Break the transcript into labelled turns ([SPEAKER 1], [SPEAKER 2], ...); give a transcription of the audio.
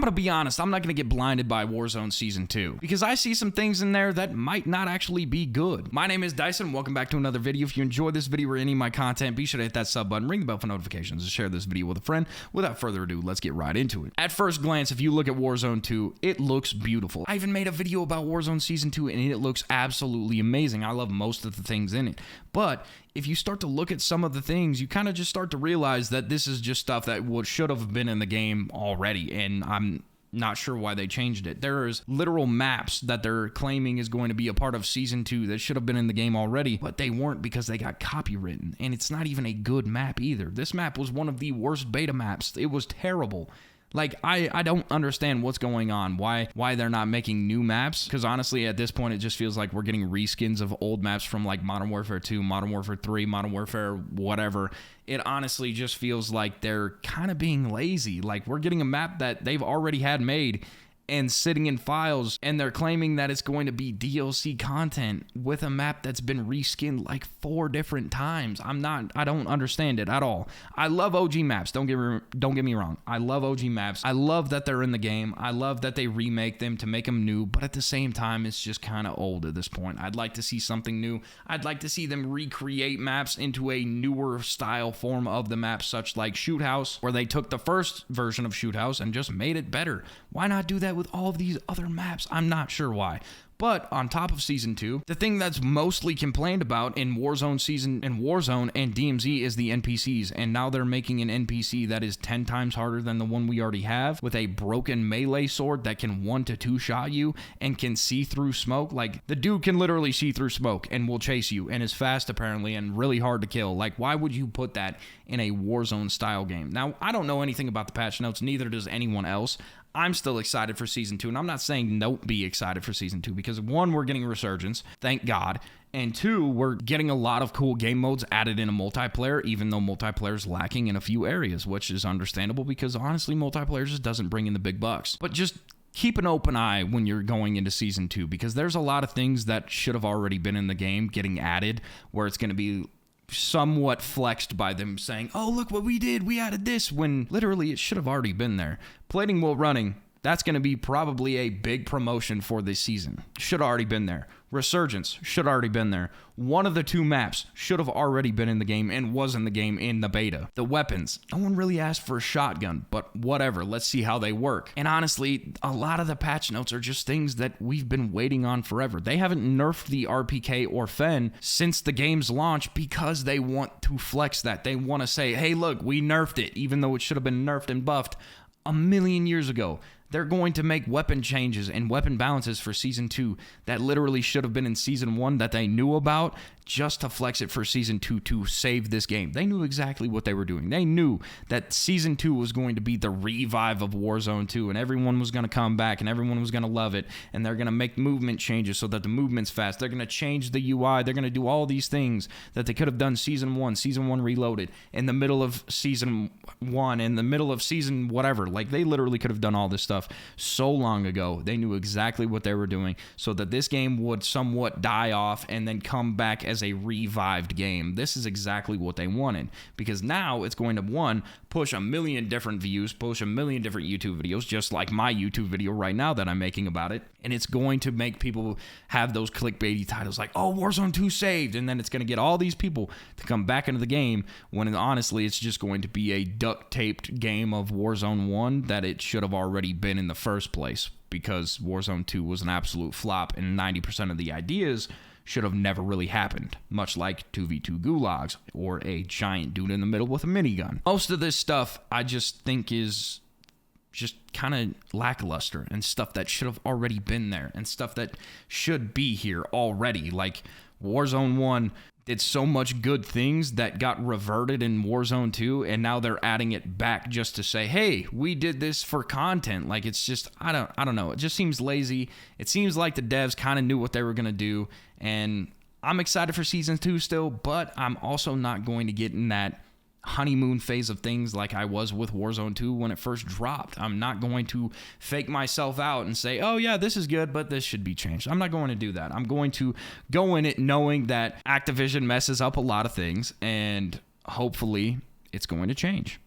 [SPEAKER 1] going to be honest, I'm not going to get blinded by Warzone Season 2 because I see some things in there that might not actually be good. My name is Dysit, and welcome back to another video. If you enjoyed this video or any of my content, be sure to hit that sub button, ring the bell for notifications, and share this video with a friend. Without further ado, let's get right into it. At first glance, if you look at Warzone 2, it looks beautiful. I even made a video about Warzone Season 2, and it looks absolutely amazing. I love most of the things in it. But if you start to look at some of the things, you kind of just start to realize that this is just stuff that should have been in the game already, and I'm not sure why they changed it. There's literal maps that they're claiming is going to be a part of Season 2 that should have been in the game already, but they weren't because they got copywritten, and it's not even a good map either. This map was one of the worst beta maps. It was terrible. Like, I don't understand what's going on, why they're not making new maps, because honestly, at this point, it just feels like we're getting reskins of old maps from, like, Modern Warfare 2, Modern Warfare 3, Modern Warfare whatever. It honestly just feels like they're kind of being lazy. Like, we're getting a map that they've already had made and sitting in files, and they're claiming that it's going to be DLC content with a map that's been reskinned like 4 different times. I don't understand it at all. I love OG maps. Don't get me wrong. I love OG maps. I love that they're in the game. I love that they remake them to make them new, but at the same time, it's just kind of old at this point. I'd like to see something new. I'd like to see them recreate maps into a newer style form of the map, such like Shoot House, where they took the first version of Shoot House and just made it better. Why not do that with all of these other maps? I'm not sure why. But on top of Season 2, the thing that's mostly complained about in Warzone and DMZ is the NPCs, and now they're making an NPC that is 10 times harder than the one we already have, with a broken melee sword that can 1 to 2 shot you and can see through smoke. Like, the dude can literally see through smoke and will chase you and is fast apparently and really hard to kill. Like, why would you put that in a Warzone style game? Now, I don't know anything about the patch notes, neither does anyone else. I'm still excited for Season 2, and I'm not saying don't be excited for Season 2, because 1, we're getting Resurgence, thank God, and 2, we're getting a lot of cool game modes added in a multiplayer, even though multiplayer is lacking in a few areas, which is understandable, because honestly, multiplayer just doesn't bring in the big bucks. But just keep an open eye when you're going into Season 2, because there's a lot of things that should have already been in the game getting added, where it's going to be somewhat flexed by them saying, oh, look what we did, we added this, when literally it should have already been there. Plating while running, that's going to be probably a big promotion for this season. Should have already been there. Resurgence should have already been there. One of the 2 maps should have already been in the game and was in the game in the beta. The weapons, no one really asked for a shotgun, but whatever, let's see how they work. And honestly, a lot of the patch notes are just things that we've been waiting on forever. They haven't nerfed the RPK or Fen since the game's launch because they want to flex that. They want to say, hey, look, we nerfed it, even though it should have been nerfed and buffed a million years ago. They're going to make weapon changes and weapon balances for Season 2 that literally should have been in Season 1 that they knew about, just to flex it for Season 2 to save this game. They knew exactly what they were doing. They knew that Season 2 was going to be the revive of Warzone 2, and everyone was going to come back, and everyone was going to love it, and they're going to make movement changes so that the movement's fast. They're going to change the UI. They're going to do all these things that they could have done Season 1 Reloaded, in the middle of Season 1, in the middle of Season whatever. Like, they literally could have done all this stuff so long ago. They knew exactly what they were doing so that this game would somewhat die off and then come back as a revived game. This is exactly what they wanted, because now it's going to, 1, push a million different views, push a million different YouTube videos, just like my YouTube video right now that I'm making about it, and it's going to make people have those clickbaity titles like, oh, Warzone 2 saved, and then it's going to get all these people to come back into the game, when honestly it's just going to be a duct-taped game of Warzone 1 that it should have already been in the first place, because Warzone 2 was an absolute flop, and 90% of the ideas should have never really happened, much like 2v2 gulags or a giant dude in the middle with a minigun. Most of this stuff I just think is just kind of lackluster, and stuff that should have already been there, and stuff that should be here already. Like, Warzone 1 did so much good things that got reverted in Warzone 2, and now they're adding it back just to say, hey, we did this for content. Like, it's just, I don't know. It just seems lazy. It seems like the devs kind of knew what they were going to do, and I'm excited for Season 2 still, but I'm also not going to get in that honeymoon phase of things like I was with Warzone 2 when it first dropped. I'm not going to fake myself out and say, oh yeah, this is good, but this should be changed. I'm not going to do that. I'm going to go in it knowing that Activision messes up a lot of things, and hopefully it's going to change.